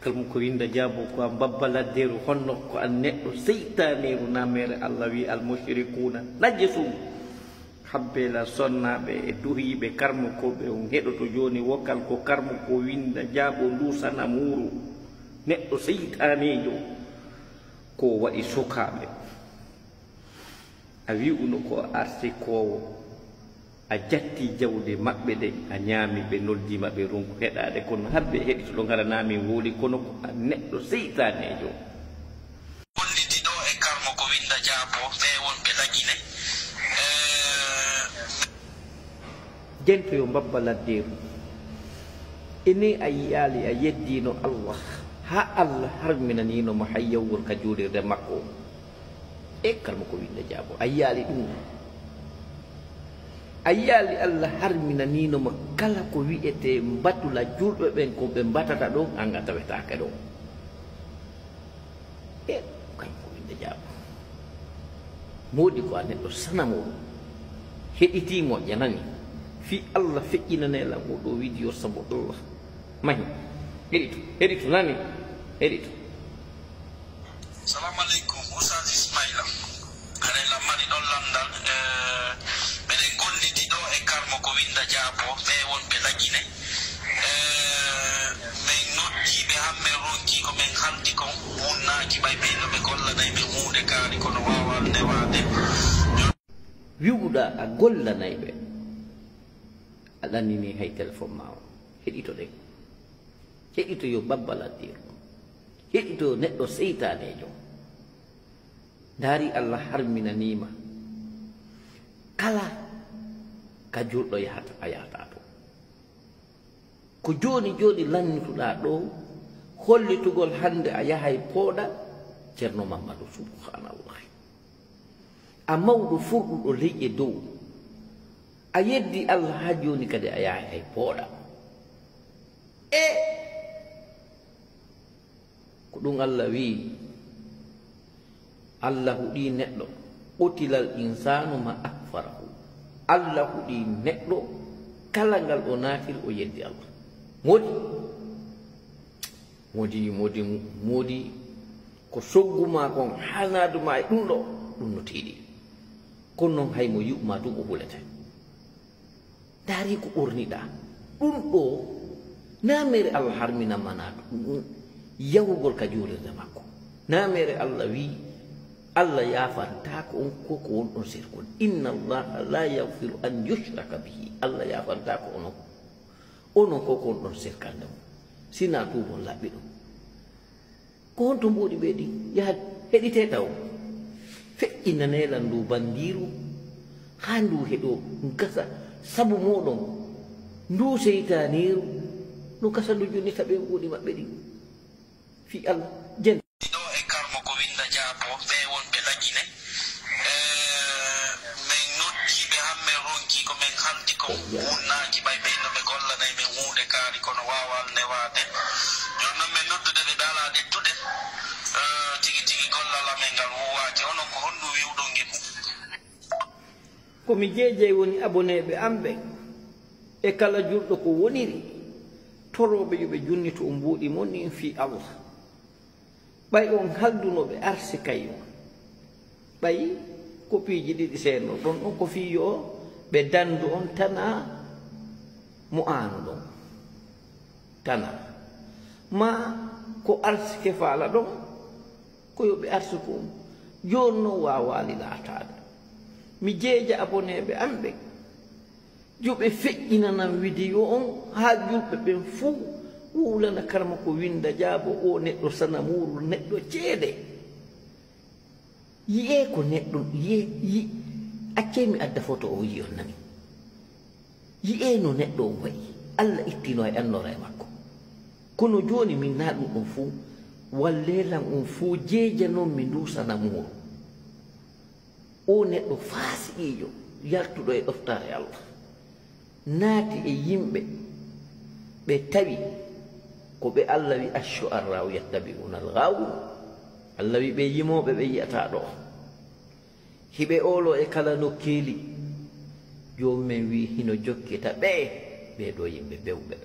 kalmu ko winda jaabo ko babbaladderu honno ko an neɗɗo seytaneru namere Allah wi al mushrikuna najjasu habbe la sonnaɓe e duhiɓe karmo koɓe on heɗoto joni wokkal ko karmo ko winda jaabo ndusana muru neɗɗo seytanejo ko waɗi sukaɓe a wi'uno ko arti kowo a jatti jawde maɓɓe ɗe a ñaami ɓe noddima ɓe ronku heɗade kono habbe heɗi to ɗo gara nami wooli kono ko a neɗɗo seytanejo gollitiɗo e karmo ko winda jaabo ɓe wonɓe laƴine jento yo mbabba ladderu ene a yiyaali a yeddino Allah ha Allah harminaninomo hay yawgol ka juulirde makko e karmo ko winda jaabo a yiyaali ɗum a yiyaali Allah harminaninoma kala ko wi'ete mbatula julɓe ɓen ko ɓe mbatata ɗon an a tawetake ɗon e karmo ko winda jaabo moodi ko a neɗɗo sanamoɗo heɗitimo janani fi Allah feƴƴinanela oɗo wiidi yo sabu Allah mahi heɗito nani heɗito. Salamu aleykum Oustaz Ismaila aɗa lammani ɗon lamdal meɗen golliti ɗo e karmo ko winda jaabo ɓe wonɓe laƴine min noddiɓe hammen ronki ko min haldi kon wunnaki ɓay ɓeyno ɓe gollanay ɓe hunde kaari kono wawal newade wi'uɗa a gollanay ɓe a ɗannini hay téléphone ma o heɗito ɗen heɗito yo babbaladdiru heɗito neɗɗo seytanejo ndaari Allah harminanima kala ka julɗo yahata a yahata to ko joni joni lannituɗa ɗo hollitugol hande a yahay pooɗa ceerno Mamadou subhanallahi a mawɗo furɗuɗo leyƴe dow a yeddi Allah ha joni kadi a yahay hay pooɗa e ko ɗum Allah wi Allah huɗi neɗɗo ɓotilal insanu ma akfarahu Allah huɗi neɗɗo kala ngal o naafiri o yeddi Allah modi ko sogguma kon hanaduma e ɗum ɗo ɗum no tiiɗi kono noon hay mo yuɓma ɗum o hulete daari ko ɓorniɗa ɗum ɗo namere Allah harminamana ɗum yawugol ka juulirde makko namere Allah wi Allah yafantako on koko wonɗon sirkol inna allaha la yahfiru an yushraka bihi Allah yafantako onon koko wonɗon sirkande mo sina tuubon laɓɓi ɗum ko honto mboɗi ɓeɗi yaha heɗite taw feƴƴinanelan ndu bandiru ha ndu heɗo gasa sabu moɗon ndu seytaniru no gasa ndu junnita ɓe mbuɗi maɓɓe ɗi fi Allah jen ɗo e karmo ko winda jaabo ɓe wonɓe laƴine min noddiɓe hammen ronki ko min haldi kon wunnaki ɓay ɓeyno ɓe gollanay min hunde kaari kono wawal newade joni noon min noddude ɓe ɗala ɗettude tigi tigi gollal amen ngal wuwaki onon ko honɗum wiwɗon ngel komi jeejey woni aboneɓe amɓe e kala julɗo ko woniri toroɓe yoɓe junnito o mbuuɗi mon ni fi Allah ɓay on haldunoɓe arsi kayo ɓay kopiiji ɗiɗi seeno ɗon on ko fiyo ɓe dandu on tana mo aano ɗon tana ma ko arsi ke faala ɗon ko yoɓe arsi ko joni noon wawali laatade mi jeeja aboneɓe amɓe joɓe feƴƴinanan vidéo on ha julɓe ɓen fuu wuulana karma ko winda jaabo o neɗɗo sanamuru neɗɗo ceede yiye ko neɗɗo yi acce mi adda photo o yi on nami yiye no neɗɗo on wayi Allah ittino e annora e makko kono joni min na ɗum ɗon fuu wallelan on fuu jeeja noon mi ndu sanamuru o neɗɗo faasiɗijo yaltuɗo e ɗoftare Allah naati e yimɓe ɓe tawi ko ɓe Allah wi ashu'arra'u yattabi'una al-ghawu Allah wi ɓe yimoɓe ɓe yiyata ɗo hiɓe olo e kala nokkeeli jomumen wi hino jokkita ɓe ɗo yimɓe bewɓe